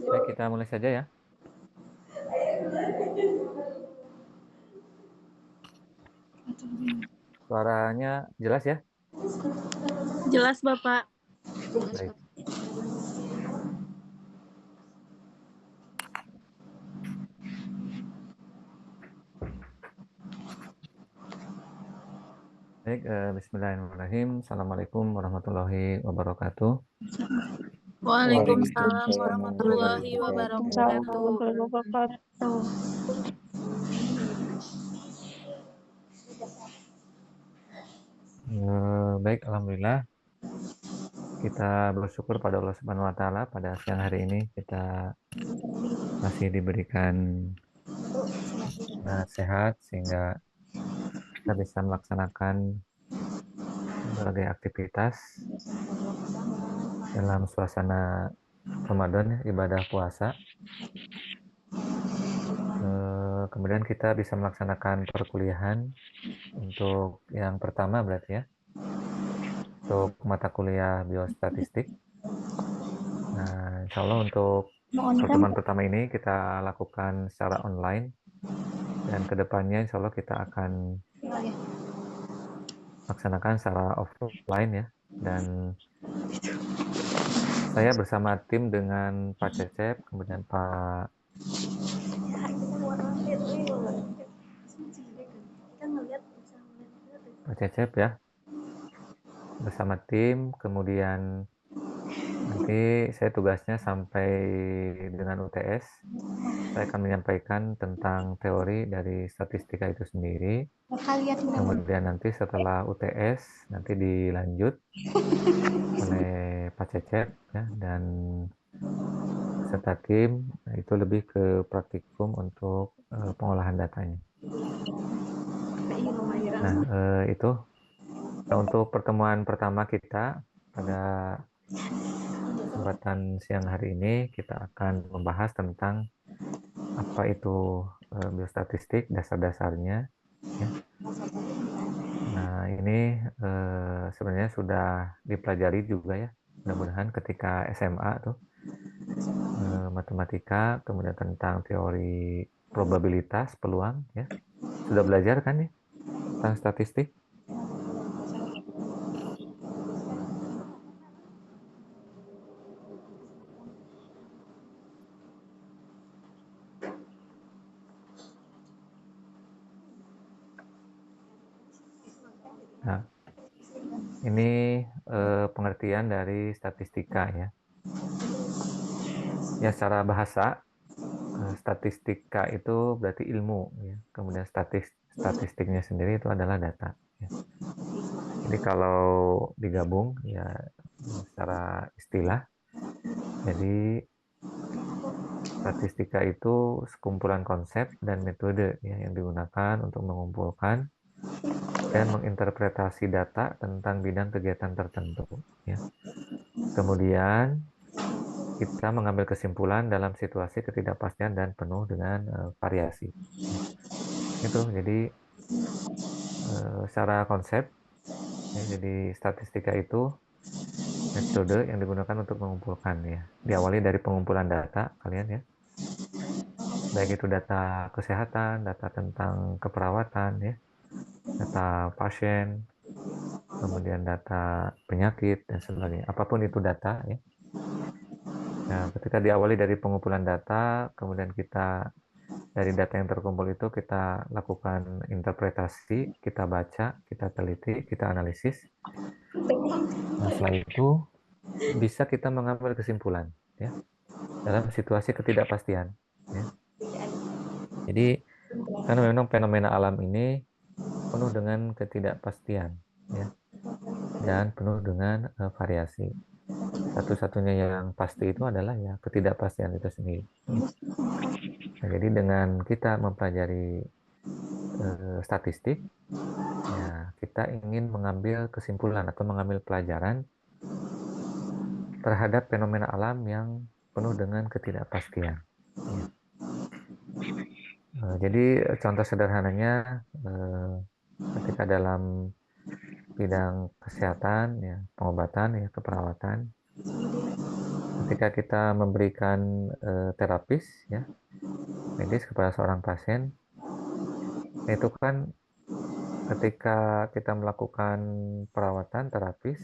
Baik, kita mulai saja ya. Suaranya jelas ya? Jelas, Bapak. Baik. Baik, bismillahirrahmanirrahim. Assalamualaikum warahmatullahi wabarakatuh. Waalaikumsalam warahmatullahi wabarakatuh. Baik, alhamdulillah. Kita bersyukur pada Allah Subhanahu wa taala pada siang hari ini kita masih diberikan sehat sehingga kita bisa melaksanakan berbagai aktivitas dalam suasana Ramadan, ibadah puasa. Kemudian kita bisa melaksanakan perkuliahan untuk yang pertama berarti ya, untuk mata kuliah biostatistik. Nah, insya Allah untuk pertemuan pertama ini kita lakukan secara online, dan kedepannya insya Allah kita akan laksanakan secara offline ya. Dan saya bersama tim dengan Pak Cecep, kemudian Pak Cecep ya, bersama tim. Kemudian nanti saya tugasnya sampai dengan UTS, saya akan menyampaikan tentang teori dari statistika itu sendiri. Kemudian nanti setelah UTS nanti dilanjut oleh Pak Cecep ya, dan serta tim. Nah, itu lebih ke praktikum untuk pengolahan datanya. Nah, itu untuk pertemuan pertama kita pada kesempatan siang hari ini, kita akan membahas tentang apa itu biostatistik, dasar-dasarnya ya. Nah, ini sebenarnya sudah dipelajari juga ya, mudah-mudahan ketika SMA tuh, matematika, kemudian tentang teori probabilitas peluang ya. Sudah belajar kan ya tentang statistik? Nah, ini pengertian dari statistika ya. Ya, secara bahasa statistika itu berarti ilmu ya. Kemudian statistiknya sendiri itu adalah data ya. Jadi kalau digabung ya secara istilah, jadi statistika itu sekumpulan konsep dan metode ya, yang digunakan untuk mengumpulkan dan menginterpretasi data tentang bidang kegiatan tertentu ya. Kemudian kita mengambil kesimpulan dalam situasi ketidakpastian dan penuh dengan variasi. Itu jadi secara konsep ya, jadi statistika itu metode yang digunakan untuk mengumpulkan ya. Diawali dari pengumpulan data kalian ya. Baik itu data kesehatan, data tentang keperawatan ya, data pasien, kemudian data penyakit dan sebagainya. Apapun itu data ya. Nah, ketika diawali dari pengumpulan data, kemudian kita dari data yang terkumpul itu kita lakukan interpretasi, kita baca, kita teliti, kita analisis. Nah, setelah itu bisa kita mengambil kesimpulan ya dalam situasi ketidakpastian ya. Jadi karena memang fenomena alam ini penuh dengan ketidakpastian ya, dan penuh dengan variasi. Satu-satunya yang pasti itu adalah ya ketidakpastian itu sendiri. Nah, jadi dengan kita mempelajari statistik, ya kita ingin mengambil kesimpulan atau mengambil pelajaran terhadap fenomena alam yang penuh dengan ketidakpastian. Ya. Jadi contoh sederhananya ketika dalam bidang kesehatan, ya pengobatan, ya keperawatan, ketika kita memberikan terapis, ya medis kepada seorang pasien, itu kan ketika kita melakukan perawatan terapis,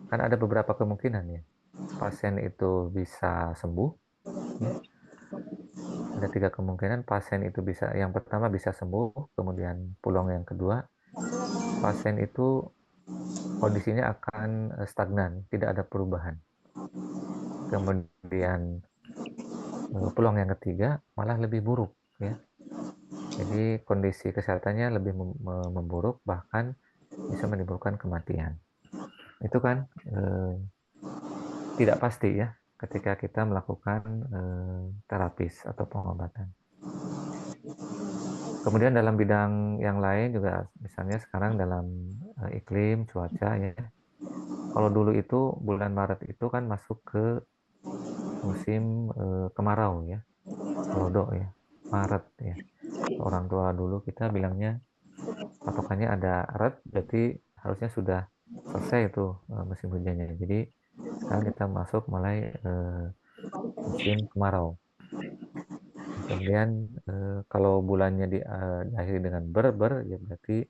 kan ada beberapa kemungkinan ya. Pasien itu bisa sembuh, ya. Ada 3 kemungkinan pasien itu bisa, yang pertama bisa sembuh, kemudian peluang yang kedua, pasien itu kondisinya akan stagnan, tidak ada perubahan. Kemudian peluang yang ketiga malah lebih buruk, ya. Jadi kondisi kesehatannya lebih memburuk, bahkan bisa menimbulkan kematian. Itu kan tidak pasti ya ketika kita melakukan terapis atau pengobatan. Kemudian dalam bidang yang lain juga, misalnya sekarang dalam iklim, cuaca ya. Kalau dulu itu bulan Maret itu kan masuk ke musim kemarau ya, lodo ya, Maret ya. Orang tua dulu kita bilangnya patokannya ada Maret, berarti harusnya sudah selesai itu musim hujannya. Jadi sekarang kita masuk mulai musim kemarau. Kemudian kalau bulannya diakhiri dengan ber ya berarti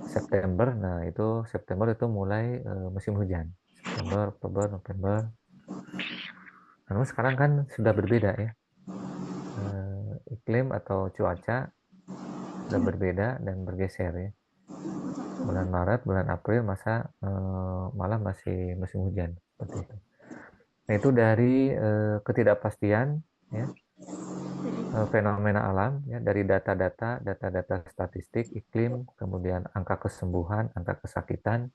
September. Nah itu September itu mulai musim hujan. September, Oktober, November. Namun sekarang kan sudah berbeda ya. Iklim atau cuaca sudah berbeda dan bergeser ya. Bulan Maret, bulan April malah masih musim hujan seperti itu. Nah itu dari ketidakpastian ya, fenomena alam ya, dari data-data statistik iklim, kemudian angka kesembuhan, angka kesakitan.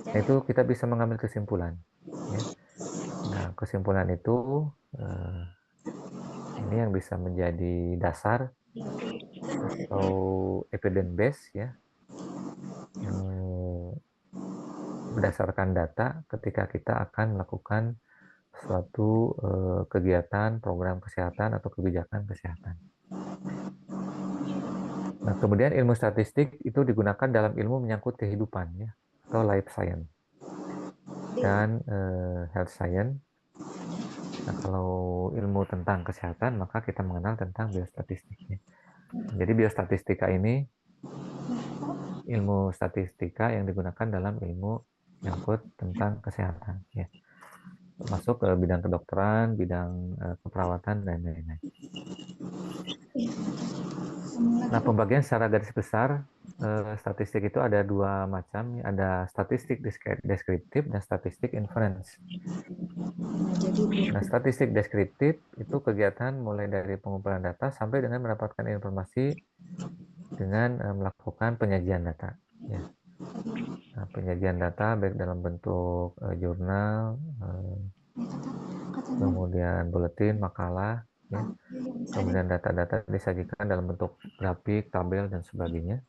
Nah itu kita bisa mengambil kesimpulan ya. Nah kesimpulan itu ini yang bisa menjadi dasar atau evidence base ya, berdasarkan data ketika kita akan melakukan suatu kegiatan, program kesehatan atau kebijakan kesehatan. Nah, kemudian ilmu statistik itu digunakan dalam ilmu menyangkut kehidupan ya, atau life science dan health science. Nah, kalau ilmu tentang kesehatan maka kita mengenal tentang biostatistiknya. Jadi biostatistika ini ilmu statistika yang digunakan dalam ilmu menyangkut tentang kesehatan ya. Masuk ke bidang kedokteran, bidang keperawatan dan lain-lain. Nah, pembagian secara garis besar statistik itu ada 2 macam, ada statistik deskriptif dan statistik inference. Nah, statistik deskriptif itu kegiatan mulai dari pengumpulan data sampai dengan mendapatkan informasi dengan melakukan penyajian data. Ya. Nah, penyajian data baik dalam bentuk jurnal, kemudian buletin, makalah, ya. Kemudian data-data disajikan dalam bentuk grafik, tabel, dan sebagainya.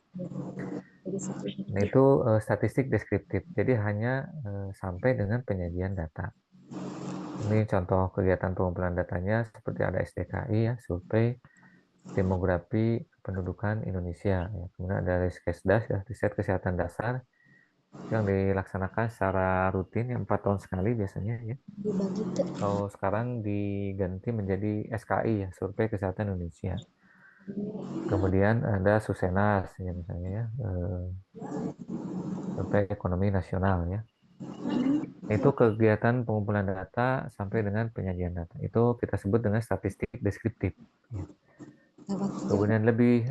Nah, itu statistik deskriptif, jadi hanya sampai dengan penyajian data. Ini contoh kegiatan pengumpulan datanya seperti ada SDKI, ya, survei, demografi kependudukan Indonesia. Ya. Kemudian ada Riskesdas, ya, riset kesehatan dasar, yang dilaksanakan secara rutin, yang 4 tahun sekali biasanya. Ya. Kalau sekarang diganti menjadi SKI, ya, survei kesehatan Indonesia. Kemudian ada Susenas, ya, misalnya ya, survei ekonomi nasional ya. Itu kegiatan pengumpulan data sampai dengan penyajian data. Itu kita sebut dengan statistik deskriptif. Ya. Kemudian lebih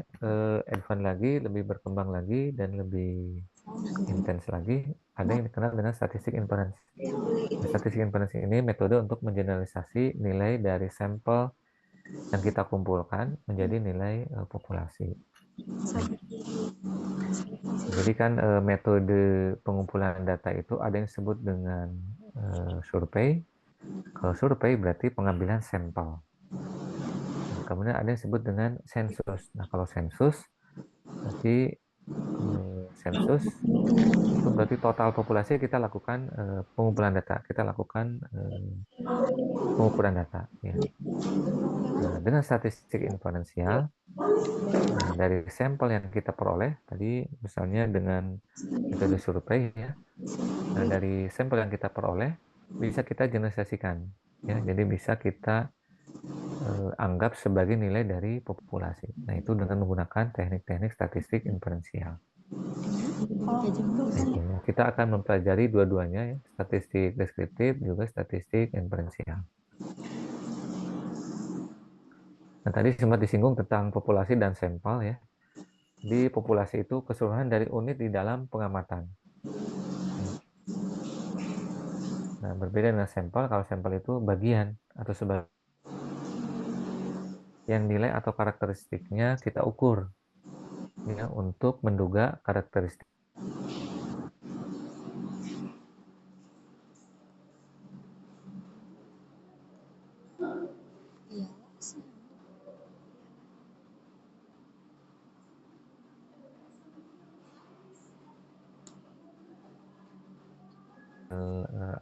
advance lagi, lebih berkembang lagi, dan lebih intens lagi, ada yang dikenal dengan statistik inference. Statistik inference ini metode untuk mengeneralisasi nilai dari sampel yang kita kumpulkan menjadi nilai populasi. Jadi kan metode pengumpulan data itu ada yang disebut dengan survei. Kalau survei berarti pengambilan sampel. kemudian ada yang disebut dengan sensus. Nah, kalau sensus berarti sensus itu berarti total populasi kita lakukan pengumpulan data, kita lakukan pengukuran data. Ya. Nah, dengan statistik inferensial, nah, dari sampel yang kita peroleh tadi, misalnya dengan metode survei, ya, nah, dari sampel yang kita peroleh bisa kita generalisasikan, ya, jadi bisa kita anggap sebagai nilai dari populasi. Nah, itu dengan menggunakan teknik-teknik statistik inferensial. Nah, kita akan mempelajari dua-duanya, ya, statistik deskriptif juga statistik inferensial. Nah, tadi sempat disinggung tentang populasi dan sampel, ya. Di populasi itu keseluruhan dari unit di dalam pengamatan. Nah, berbeda dengan sampel, kalau sampel itu bagian atau sebagian yang nilai atau karakteristiknya kita ukur, ya, untuk menduga karakteristik.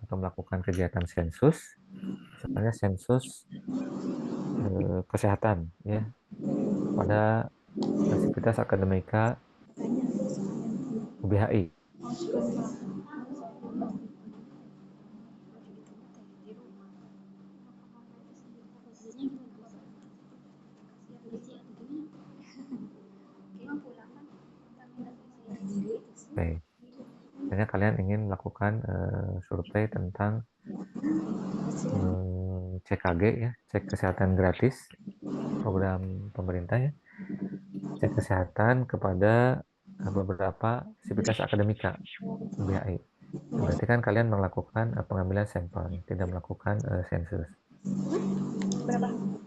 Atau melakukan kegiatan sensus, misalnya sensus kesehatan, ya, pada Sivitas Akademika UBHI. Oke. Misalnya kalian ingin melakukan survei tentang CKG, ya, cek kesehatan gratis, program pemerintah, ya, cek kesehatan kepada beberapa Sivitas Akademika UBHI. Berarti kan kalian melakukan pengambilan sampel, tidak melakukan sensus.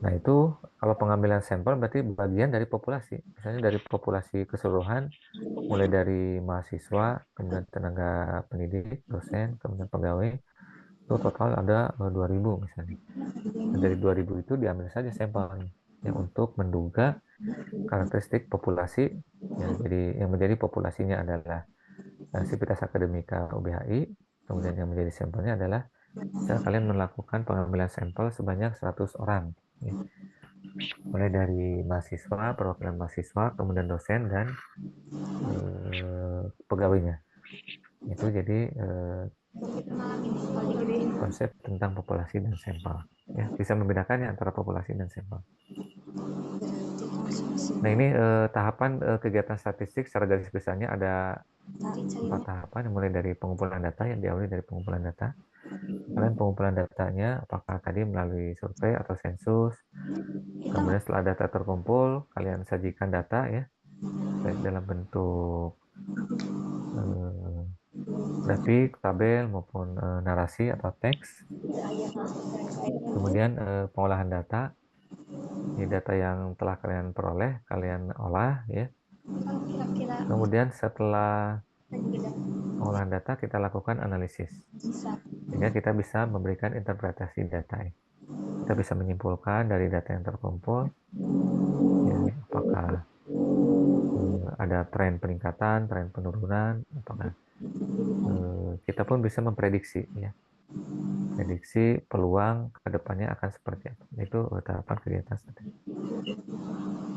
Nah, itu kalau pengambilan sampel berarti bagian dari populasi. Misalnya dari populasi keseluruhan, mulai dari mahasiswa, kemudian tenaga pendidik, dosen, kemudian pegawai, itu total ada 2.000 misalnya. Nah, dari 2.000 itu diambil saja sampelnya, ya, untuk menduga karakteristik populasi, ya, jadi yang menjadi populasinya adalah Sivitas Akademika UBHI, kemudian yang menjadi sampelnya adalah misalnya kalian melakukan pengambilan sampel sebanyak 100 orang, ya, mulai dari mahasiswa, perwakilan mahasiswa, kemudian dosen dan pegawainya. Itu jadi konsep tentang populasi dan sampel, ya, bisa membedakannya antara populasi dan sampel. Nah, ini tahapan kegiatan statistik secara garis besarnya ada 4 tahapan, mulai dari pengumpulan data, yang diawali dari pengumpulan data. Kalian pengumpulan datanya apakah tadi melalui survei atau sensus. Kemudian setelah data terkumpul, kalian sajikan data, ya, baik dalam bentuk grafik, tabel maupun narasi atau teks. Kemudian pengolahan data. Ini data yang telah kalian peroleh, kalian olah, ya. Kemudian setelah pengolahan data, kita lakukan analisis, sehingga kita bisa memberikan interpretasi data. Kita bisa menyimpulkan dari data yang terkumpul, ya, apakah ada tren peningkatan, tren penurunan, apakah kita pun bisa memprediksi, ya, prediksi peluang kedepannya akan seperti apa. Itu tahapan kegiatan statistik.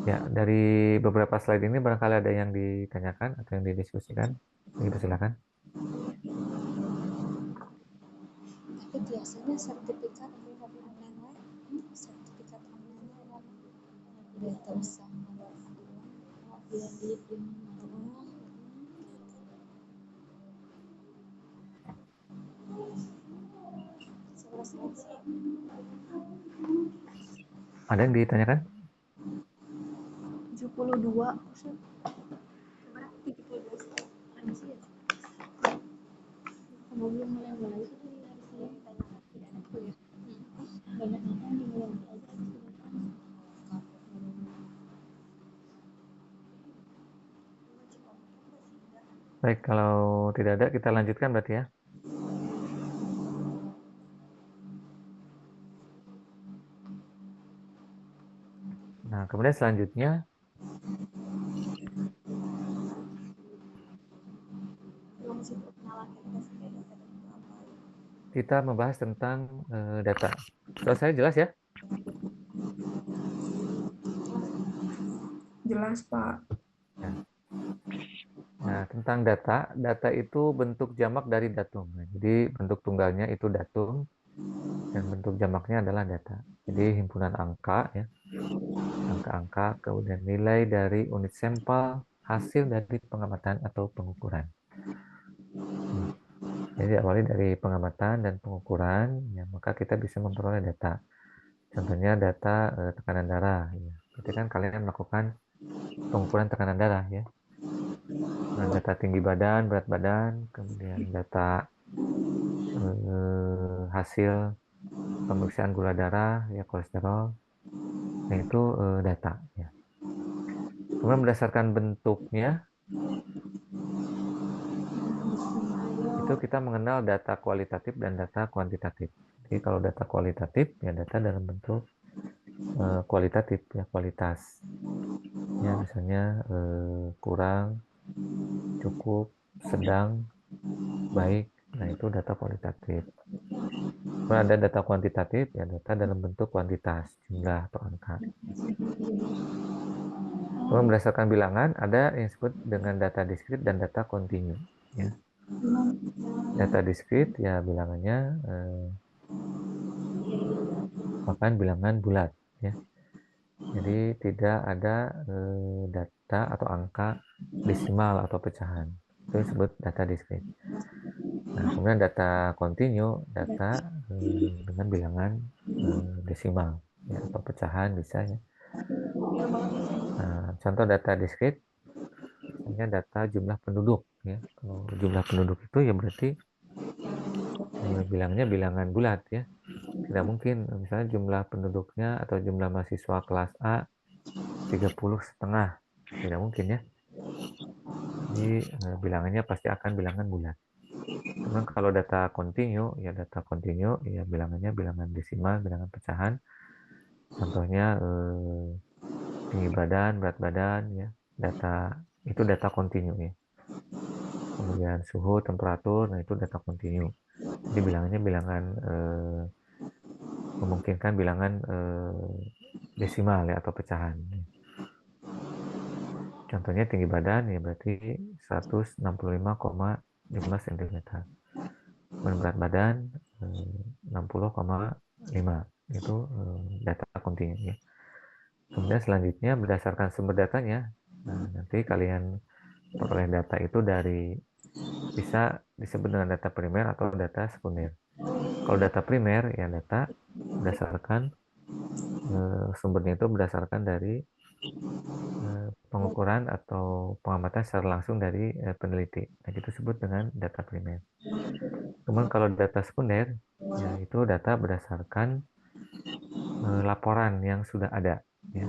Ya, dari beberapa slide ini barangkali ada yang ditanyakan atau yang didiskusikan. Silakan. Tapi biasanya sertifikat online, sertifikat online tidak terusah Ada yang ditanyakan? 72. Belum mulai itu harus ditanyakan. Banyak yang dimulai aja. Baik, kalau tidak ada kita lanjutkan berarti, ya. kemudian selanjutnya kita membahas tentang data. Soal saya jelas ya? Jelas, Pak. Nah, tentang data itu bentuk jamak dari datum. Nah, jadi bentuk tunggalnya itu datum dan bentuk jamaknya adalah data. Jadi himpunan angka ya, angka-angka, kemudian nilai dari unit sampel, hasil dari pengamatan atau pengukuran. Jadi awali dari pengamatan dan pengukuran, ya, maka kita bisa memperoleh data. Contohnya data tekanan darah. Ya. Berarti kan kalian melakukan pengukuran tekanan darah ya. Nah, data tinggi badan, berat badan, kemudian data hasil pemeriksaan gula darah, ya kolesterol, nah itu data. Ya. Kemudian berdasarkan bentuknya, itu kita mengenal data kualitatif dan data kuantitatif. Jadi kalau data kualitatif, ya data dalam bentuk kualitatif, ya kualitas. Ya misalnya kurang, cukup, sedang, baik. Nah itu data kualitatif. Kalau ada data kuantitatif, ya data dalam bentuk kuantitas, jumlah atau angka. Kemudian berdasarkan bilangan, ada yang disebut dengan data diskrit dan data kontinu. Ya. Data diskrit, ya bilangannya bahkan bilangan bulat. Ya. Jadi tidak ada data atau angka desimal atau pecahan. Itu disebut data diskrit. Nah, kemudian data kontinu, data dengan bilangan desimal ya, atau pecahan bisa ya. Nah, contoh data diskrit, misalnya data jumlah penduduk ya. Kalau jumlah penduduk itu ya berarti bilangnya bilangan bulat ya. Tidak mungkin misalnya jumlah penduduknya atau jumlah mahasiswa kelas A 30,5. Tidak mungkin ya. Jadi bilangannya pasti akan bilangan bulat. Kemudian kalau data kontinu, ya data kontinu, ya bilangannya bilangan desimal, bilangan pecahan. Contohnya tinggi badan, berat badan, ya data itu data kontinu ya. Kemudian suhu, temperatur, nah itu data kontinu. Jadi bilangannya bilangan memungkinkan bilangan desimal ya atau pecahan. Contohnya tinggi badan ya berarti 165,5 cm. Kemudian berat badan 60,5 itu data kontinu ya. Kemudian selanjutnya berdasarkan sumber datanya, nah, nanti kalian peroleh data itu dari bisa disebut dengan data primer atau data sekunder. Kalau data primer ya data berdasarkan sumbernya itu berdasarkan dari pengukuran atau pengamatan secara langsung dari peneliti. Nah, itu disebut dengan data primer. Kemudian kalau data sekunder, ya itu data berdasarkan laporan yang sudah ada, ya.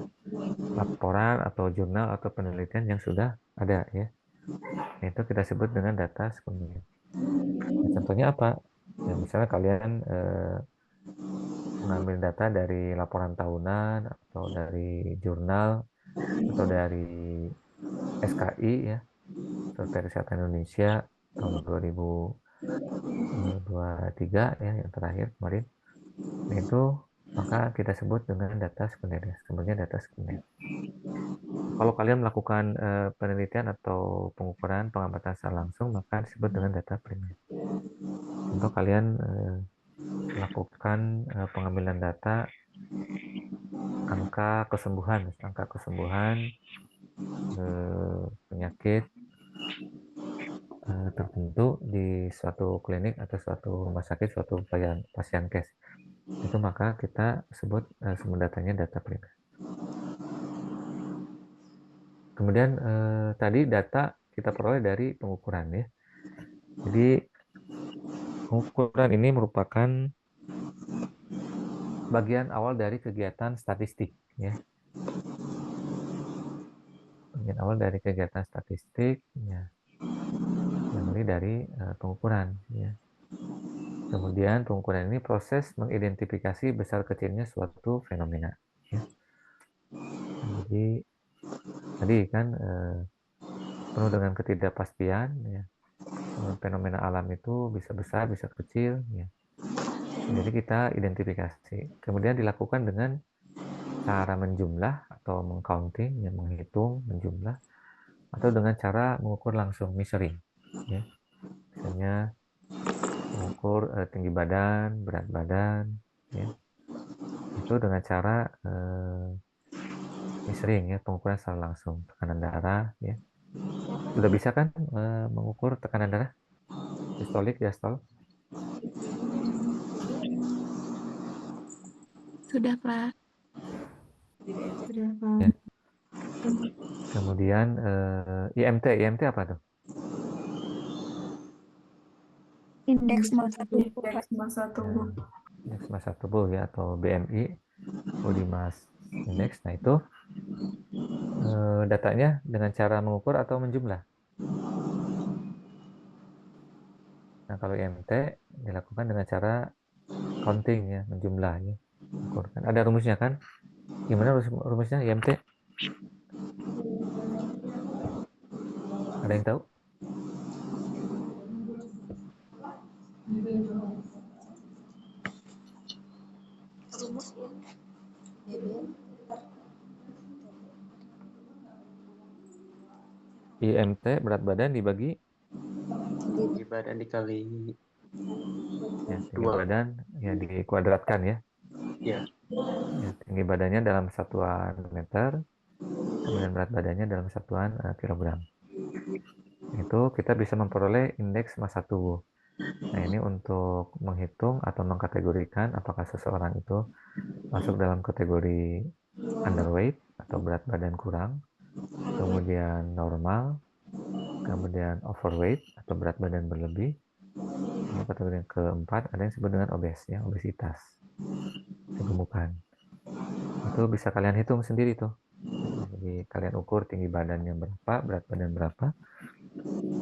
Laporan atau jurnal atau penelitian yang sudah ada, ya. Nah, itu kita sebut dengan data sekunder. Nah, contohnya apa? Ya, misalnya kalian mengambil data dari laporan tahunan atau dari jurnal atau dari SKI ya, Survei Kesehatan Indonesia tahun 2023 ya yang terakhir kemarin. Nah, itu maka kita sebut dengan data sekunder, sumbernya data sekunder. Kalau kalian melakukan penelitian atau pengukuran pengamatan secara langsung maka disebut dengan data primer. Contoh kalian melakukan pengambilan data angka kesembuhan penyakit tertentu di suatu klinik atau suatu rumah sakit, suatu pasien case. Itu maka kita sebut sumber datanya data primer. Kemudian tadi data kita peroleh dari pengukuran ya. Jadi pengukuran ini merupakan bagian awal dari kegiatan statistik ya. Bagian awal dari kegiatan statistik ya. Yang dari pengukuran ya. Kemudian pengukuran ini proses mengidentifikasi besar kecilnya suatu fenomena ya. Jadi tadi kan penuh dengan ketidakpastian, ya. Fenomena alam itu bisa besar, bisa kecil, ya. Jadi kita identifikasi. Kemudian dilakukan dengan cara menjumlah atau mengcounting, ya, menghitung, menjumlah, atau dengan cara mengukur langsung, measuring, ya. Misalnya mengukur tinggi badan, berat badan, ya. Itu dengan cara measuring, ya, pengukuran secara langsung, tekanan darah, ya. Sudah bisa kan mengukur tekanan darah? Sistolik, diastol? Sudah, Pak. Ya. Kemudian IMT apa tuh? Indeks massa tubuh, Pak. Ya, indeks massa tubuh, ya, atau BMI, body mass index. Nah, itu datanya dengan cara mengukur atau menjumlah. Nah, kalau IMT dilakukan dengan cara counting, ya, menjumlah, ya. Ukur. Kan ada rumusnya kan? Gimana rumusnya IMT? Ada yang tahu? Rumus ya. BB IMT berat badan dibagi, Tinggi badan dikali ya, tinggi 2. badan, ya, dikuadratkan, ya. Ya. Ya, tinggi badannya dalam satuan meter, kemudian berat badannya dalam satuan kilogram. Itu kita bisa memperoleh indeks massa tubuh. Nah, ini untuk menghitung atau mengkategorikan apakah seseorang itu masuk dalam kategori underweight atau berat badan kurang, kemudian normal, kemudian overweight atau berat badan berlebih. Lalu kategori yang keempat ada yang disebut dengan obes, ya, obesitas, kegemukan. Itu bisa kalian hitung sendiri tuh. Jadi kalian ukur tinggi badannya berapa, berat badan berapa,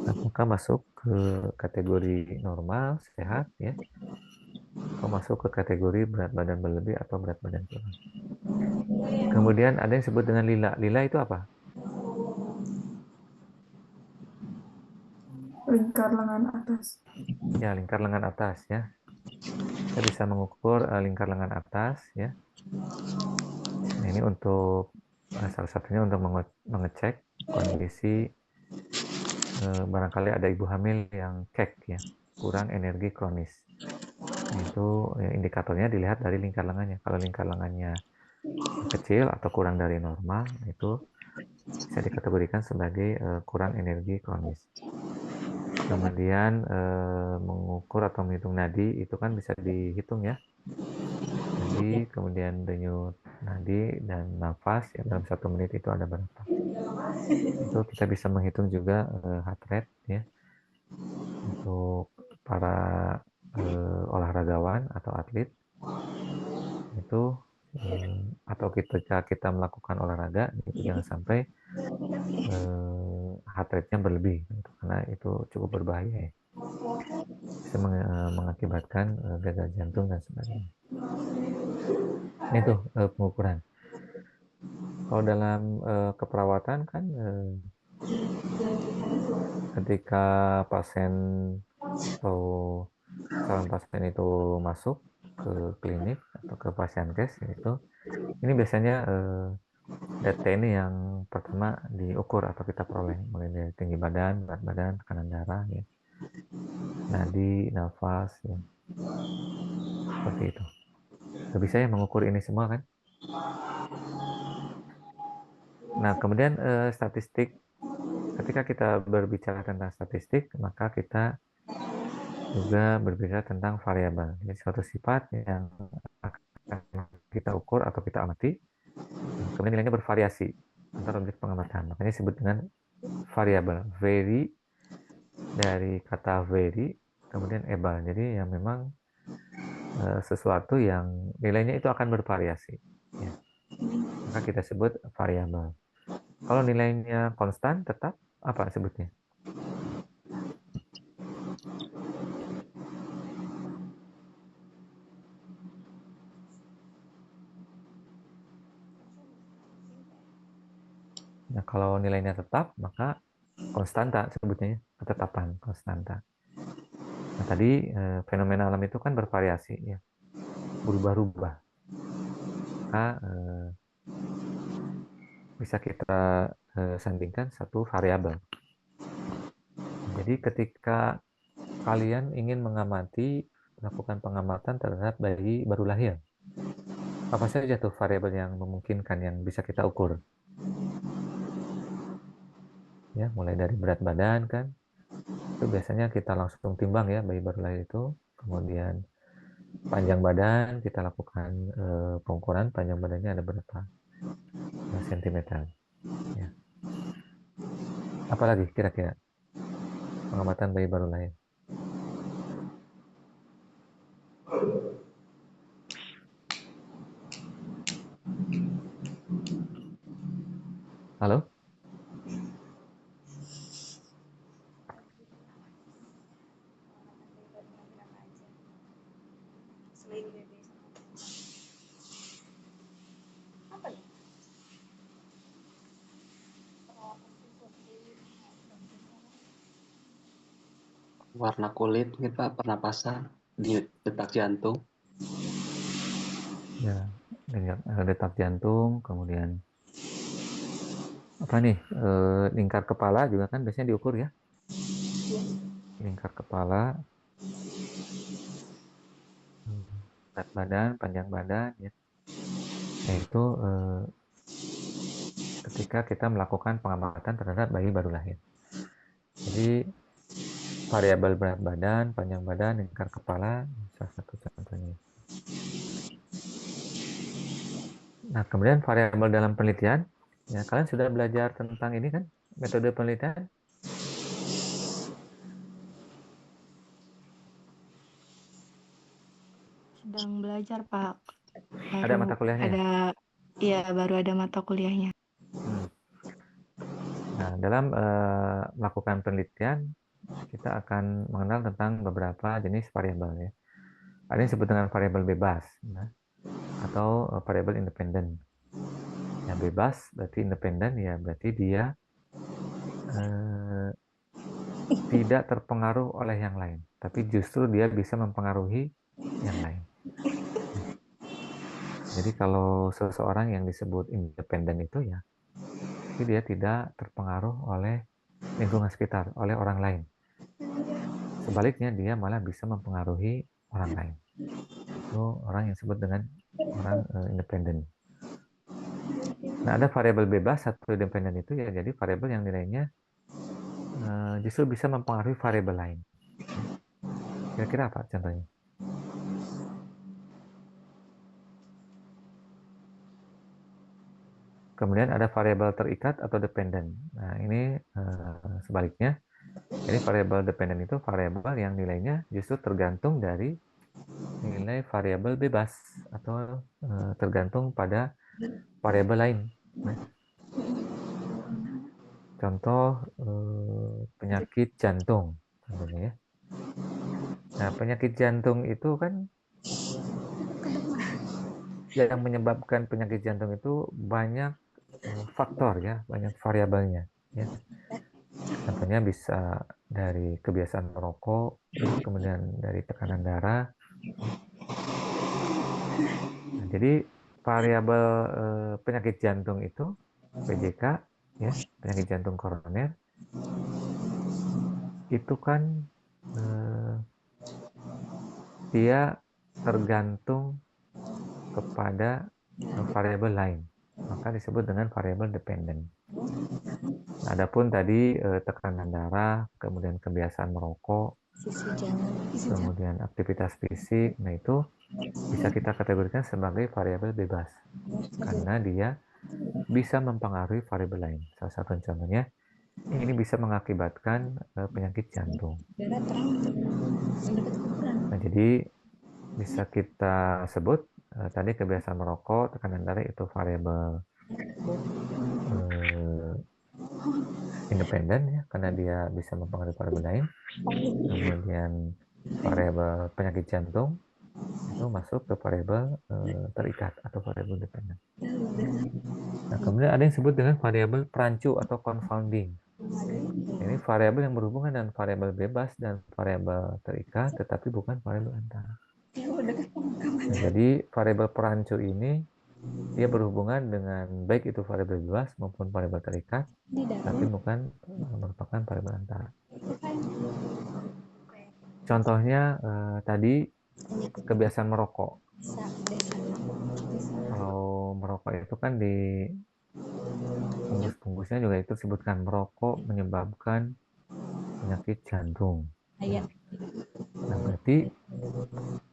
apakah masuk ke kategori normal, sehat, ya, atau masuk ke kategori berat badan berlebih atau berat badan kurang. Kemudian ada yang disebut dengan lila. Lila itu apa? Lingkar lengan atas. Ya, lingkar lengan atas, ya. Kita bisa mengukur lingkar lengan atas, ya. Nah, ini untuk salah satunya untuk mengecek kondisi barangkali ada ibu hamil yang kek, ya, kurang energi kronis. Nah, itu indikatornya dilihat dari lingkar lengannya. Kalau lingkar lengannya kecil atau kurang dari normal, itu bisa dikategorikan sebagai kurang energi kronis. Kemudian mengukur atau menghitung nadi itu kan bisa dihitung, ya. Nadi, kemudian denyut nadi dan nafas, ya, dalam 1 menit itu ada berapa. Itu kita bisa menghitung juga heart rate, ya, untuk para olahragawan atau atlet itu, atau ketika kita melakukan olahraga itu jangan sampai heart rate-nya berlebih, gitu, karena itu cukup berbahaya, ya. Bisa mengakibatkan gagal jantung dan sebagainya. Nah, itu pengukuran. Kalau dalam keperawatan kan ketika pasien atau calon pasien itu masuk ke klinik atau ke pasienkes, itu ini biasanya data ini yang pertama diukur atau kita peroleh, mulai dari tinggi badan, berat badan, tekanan darah, ya, nadi, nafas, ya, seperti itu. Udah bisa ya mengukur ini semua kan? Nah, kemudian statistik. Ketika kita berbicara tentang statistik, maka kita juga berbicara tentang variabel. Jadi suatu sifat yang akan kita ukur atau kita amati, kemudian nilainya bervariasi antara objek pengamatan. Makanya disebut dengan variabel. Vary dari kata vary, kemudian able. Jadi yang memang sesuatu yang nilainya itu akan bervariasi, ya. Maka kita sebut variabel. Kalau nilainya konstan, tetap apa sebutnya? kalau nilainya tetap, maka konstanta sebutnya, ketetapan konstanta. Nah, tadi fenomena alam itu kan bervariasi ya, berubah-ubah. Maka bisa kita sandingkan satu variabel. Jadi ketika kalian ingin melakukan pengamatan terhadap bayi baru lahir, apa saja tuh variabel yang memungkinkan yang bisa kita ukur? Ya, mulai dari berat badan kan, itu biasanya kita langsung timbang ya bayi baru lahir itu. Kemudian panjang badan kita lakukan pengukuran panjang badannya ada berapa sentimeter. Ya. Apalagi kira-kira pengamatan bayi baru lahir? Halo? Warna kulit, kita pernapasan, detak jantung. Ya, detak jantung, kemudian apa nih? Lingkar kepala juga kan biasanya diukur ya. Lingkar kepala, berat badan, panjang badan, ya. Yaitu ketika kita melakukan pengamatan terhadap bayi baru lahir. Jadi variabel berat badan, panjang badan, lingkar kepala, salah satu contohnya. Nah, kemudian variabel dalam penelitian, ya kalian sudah belajar tentang ini kan, metode penelitian? Sedang belajar, Pak. Ada mata kuliahnya? Baru ada mata kuliahnya. Nah, dalam melakukan penelitian, kita akan mengenal tentang beberapa jenis variabel ya. Ada yang disebut dengan variabel bebas, ya, atau variabel independen. Ya, bebas berarti independen, ya berarti dia tidak terpengaruh oleh yang lain, tapi justru dia bisa mempengaruhi yang lain. Jadi kalau seseorang yang disebut independen itu ya, tapi dia tidak terpengaruh oleh lingkungan sekitar, oleh orang lain. Sebaliknya dia malah bisa mempengaruhi orang lain. Itu orang yang disebut dengan orang independen. Nah, ada variabel bebas atau independen itu ya, jadi variabel yang nilainya justru bisa mempengaruhi variabel lain. Kira-kira apa contohnya? Kemudian ada variabel terikat atau dependen. Nah, ini sebaliknya. Jadi variabel dependen itu variabel yang nilainya justru tergantung dari nilai variabel bebas atau tergantung pada variabel lain. Nah, contoh penyakit jantung, contohnya ya. Nah, penyakit jantung itu kan yang menyebabkan penyakit jantung itu banyak faktor ya, banyak variabelnya ya. Contohnya bisa dari kebiasaan merokok, kemudian dari tekanan darah. Nah, jadi variabel penyakit jantung itu PJK ya, penyakit jantung koroner itu kan dia tergantung kepada variabel lain, maka disebut dengan variabel dependen. Adapun tadi tekanan darah, kemudian kebiasaan merokok, kemudian aktivitas fisik, nah itu bisa kita kategorikan sebagai variabel bebas karena dia bisa mempengaruhi variabel lain. Salah satu contohnya ini bisa mengakibatkan penyakit jantung. Nah, jadi bisa kita sebut tadi kebiasaan merokok, tekanan darah itu variabel independen ya, karena dia bisa mempengaruhi variabel lain. Kemudian variabel penyakit jantung itu itu masuk ke variabel terikat atau variabel dependent. Nah, kemudian ada yang disebut dengan variabel perancu atau confounding. Ini variabel yang berhubungan dengan variabel bebas dan variabel terikat, tetapi bukan variabel antara. Nah, jadi variabel perancu ini dia berhubungan dengan baik itu variabel bebas maupun variabel terikat, tapi bukan merupakan variabel antara. Contohnya tadi kebiasaan merokok. Kalau merokok itu kan di bungkus-bungkusnya juga itu disebutkan merokok menyebabkan penyakit jantung. Nah, berarti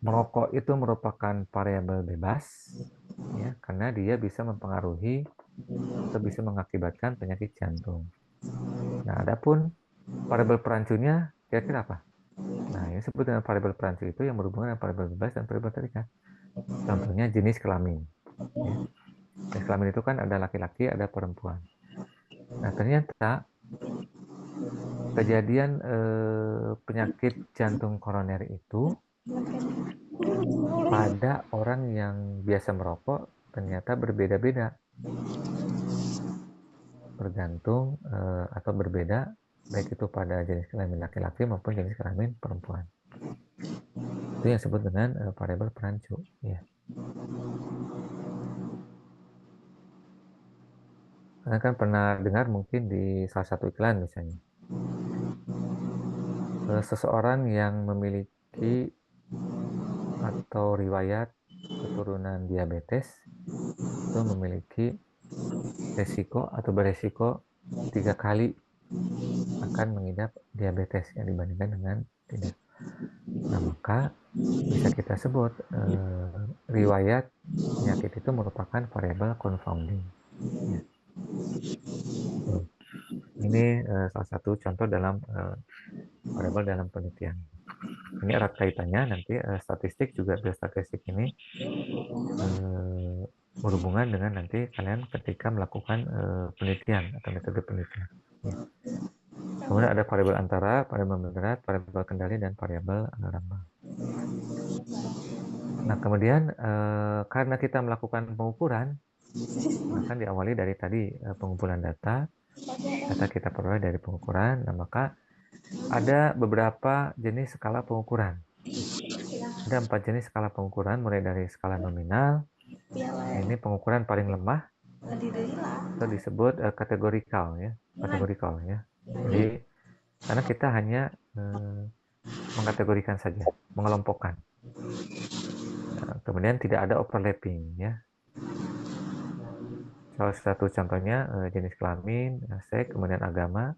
merokok itu merupakan variabel bebas, ya, karena dia bisa mempengaruhi atau bisa mengakibatkan penyakit jantung. Nah, adapun variabel perancunya kira-kira apa? Nah, ini disebut dengan variabel perancu itu yang berhubungan dengan variabel bebas dan variabel terikat. Contohnya jenis kelamin. Ya. Jenis kelamin itu kan ada laki-laki, ada perempuan. Nah, ternyata kejadian penyakit jantung koroner itu pada orang yang biasa merokok ternyata berbeda-beda, bergantung atau berbeda baik itu pada jenis kelamin laki-laki maupun jenis kelamin perempuan. Itu yang disebut dengan variabel perancu. Ya. Kalian kan pernah dengar mungkin di salah satu iklan misalnya, seseorang yang memiliki atau riwayat keturunan diabetes itu memiliki resiko atau beresiko 3 kali akan mengidap diabetes yang dibandingkan dengan tidak. Nah, maka bisa kita sebut riwayat penyakit itu merupakan variabel confounding. Ya. Ini salah satu contoh dalam variabel dalam penelitian. Ini erat kaitannya nanti statistik juga biostatistik ini berhubungan dengan nanti kalian ketika melakukan penelitian atau metode penelitian. Ya. Kemudian ada variabel antara, variabel moderat, variabel kendali, dan variabel rambang. Nah, kemudian karena kita melakukan pengukuran, maka diawali dari tadi pengumpulan data kita peroleh dari pengukuran, nah maka ada beberapa jenis skala pengukuran. Ada 4 jenis skala pengukuran, mulai dari skala nominal, ini pengukuran paling lemah, atau disebut kategorikal ya, Jadi karena kita hanya mengkategorikan saja, mengelompokkan. Nah, kemudian tidak ada overlapping ya. Salah satu contohnya jenis kelamin, seks, kemudian agama,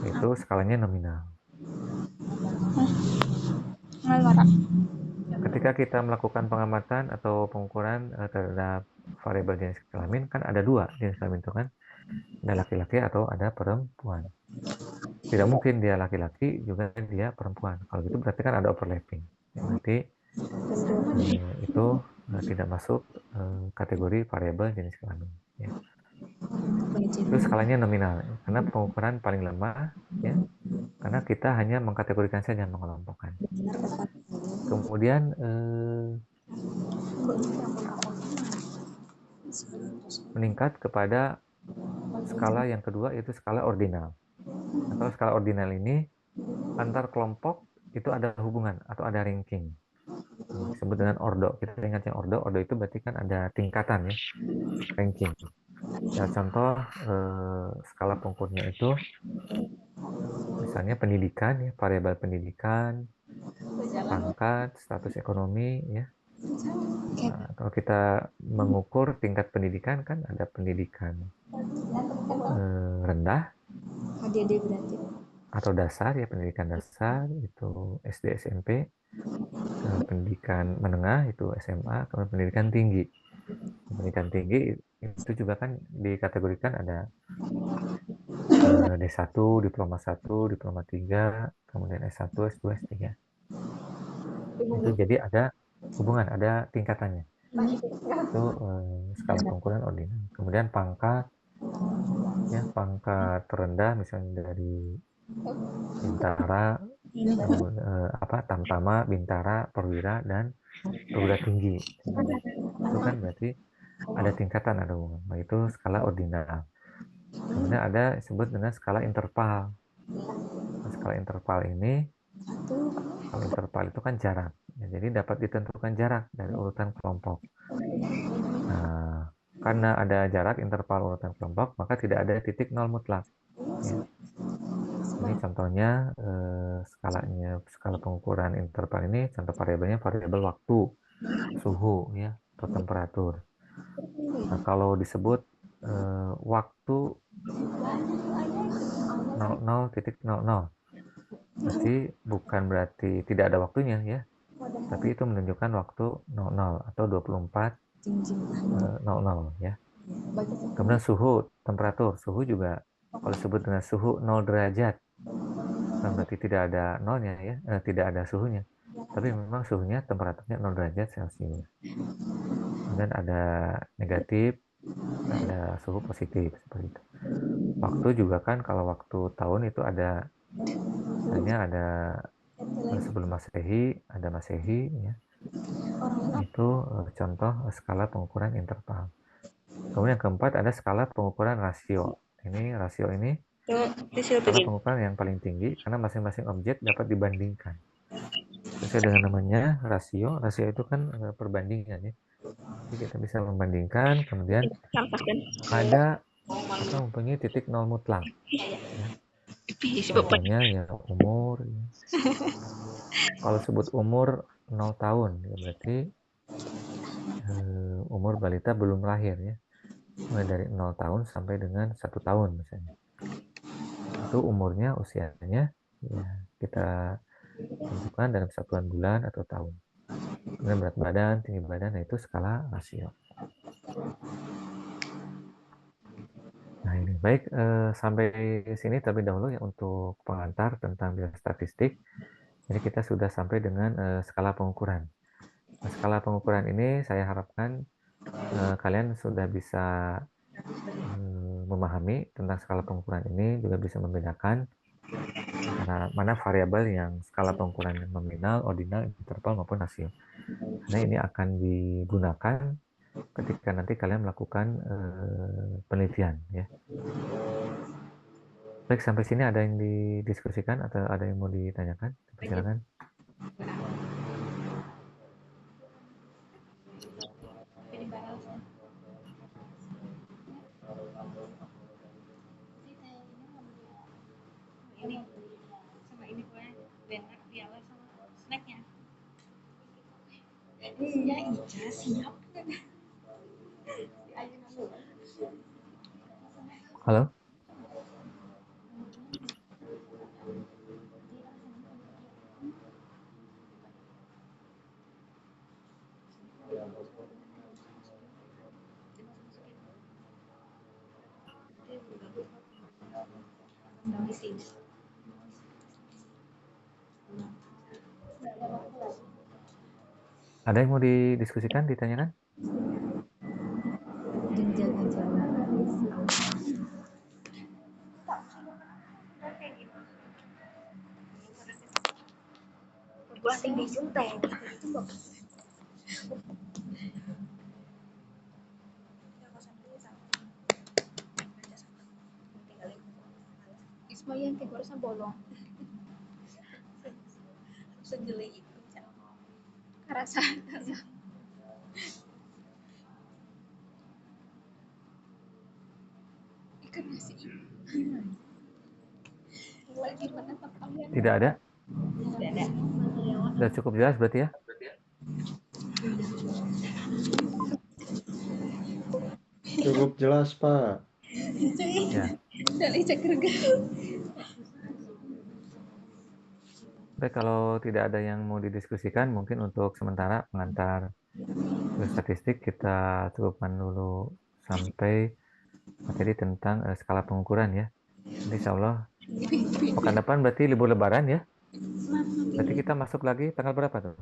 itu skalanya nominal. Ketika kita melakukan pengamatan atau pengukuran terhadap variabel jenis kelamin, kan ada 2 jenis kelamin itu kan, ada laki-laki atau ada perempuan. Tidak mungkin dia laki-laki juga dia perempuan. Kalau gitu berarti kan ada overlapping. Berarti itu tidak masuk kategori variabel jenis kelamin. Ya. Itu skalanya nominal, karena pengukuran paling lemah, ya, karena kita hanya mengkategorikan saja, mengelompokkan. Kemudian meningkat kepada skala yang kedua, yaitu skala ordinal. Nah, kalau skala ordinal ini antar kelompok itu ada hubungan atau ada ranking. Disebut dengan ordo. Kita ingat yang ordo itu berarti kan ada tingkatan ya, ranking. Ya, contoh skala pengukurnya itu misalnya pendidikan ya, variabel pendidikan, pangkat, status ekonomi ya. Nah, kalau kita mengukur tingkat pendidikan kan ada pendidikan rendah atau dasar ya, pendidikan dasar itu SD SMP, pendidikan menengah itu SMA, kemudian pendidikan tinggi. Pendidikan tinggi itu juga kan dikategorikan ada D1, diploma 1, diploma 3, kemudian S1, S2, S3. Itu jadi ada hubungan, ada tingkatannya. Itu skala pengukuran ordinal. Kemudian pangkat, ya, pangkat terendah misalnya dari bintara, tamtama, bintara, perwira, dan perguruan tinggi. Itu kan berarti ada tingkatan, ada hubungan. Nah, itu skala ordinal. Kemudian ada disebut dengan skala interval. Nah, skala interval ini, kalau interval itu kan jarak. Ya, jadi dapat ditentukan jarak dari urutan kelompok. Nah, karena ada jarak interval urutan kelompok, maka tidak ada titik nol mutlak. Ya. Ini contohnya skala pengukuran interval ini, contoh variabelnya variabel waktu, suhu, ya, atau temperatur. Nah, kalau disebut waktu 00.00, berarti bukan berarti tidak ada waktunya, ya, tapi itu menunjukkan waktu 00 atau 24:00, ya. Kemudian suhu, temperatur, suhu juga kalau disebut dengan suhu 0 derajat, bukan berarti tidak ada nolnya, ya, tidak ada suhunya, tapi memang suhunya, temperaturnya 0 derajat Celcius. Kemudian ada negatif, ada suhu positif, seperti itu. Waktu juga kan, kalau waktu tahun itu ada, misalnya ada sebelum Masehi, ada Masehi, ya. Itu contoh skala pengukuran interval. Kemudian yang keempat ada skala pengukuran rasio. Ini rasio ini skala pengukuran yang paling tinggi karena masing-masing objek dapat dibandingkan. Sesuai dengan namanya rasio. Rasio itu kan perbandingan, ya. Jadi kita bisa membandingkan, kemudian ada kita mempunyai titik nol mutlak. Ya. Contohnya ya umur. Ya. Kalau sebut umur 0 tahun, ya berarti umur balita belum lahir, ya. Mulai dari 0 tahun sampai dengan 1 tahun misalnya. Itu umurnya, usianya, ya kita tentukan dalam satuan bulan atau tahun. Kemudian berat badan, tinggi badan, nah itu skala rasio. Nah ini baik, sampai sini terlebih dahulu ya untuk pengantar tentang biostatistik. Jadi kita sudah sampai dengan skala pengukuran. Nah, skala pengukuran ini saya harapkan kalian sudah bisa memahami tentang skala pengukuran ini, juga bisa membedakan mana variabel yang skala pengukuran yang nominal, ordinal, interval maupun rasio. Karena ini akan digunakan ketika nanti kalian melakukan penelitian, ya. Baik, sampai sini ada yang didiskusikan atau ada yang mau ditanyakan? Silakan. Iya, Ica siap. Halo? Ada yang mau didiskusikan, ditanyakan? Tinggi juga ya. Isma yang kayak barusan bolong. Segeli itu. Karasa. Ikan nasi. Tidak ada? Tidak ada. Sudah cukup jelas berarti, ya? Cukup jelas, Pak. Ya. Baik, kalau tidak ada yang mau didiskusikan, mungkin untuk sementara pengantar statistik kita cukupkan dulu sampai materi tentang skala pengukuran, ya. Jadi insya Allah pekan depan berarti libur lebaran, ya. Berarti kita masuk lagi tanggal berapa tuh?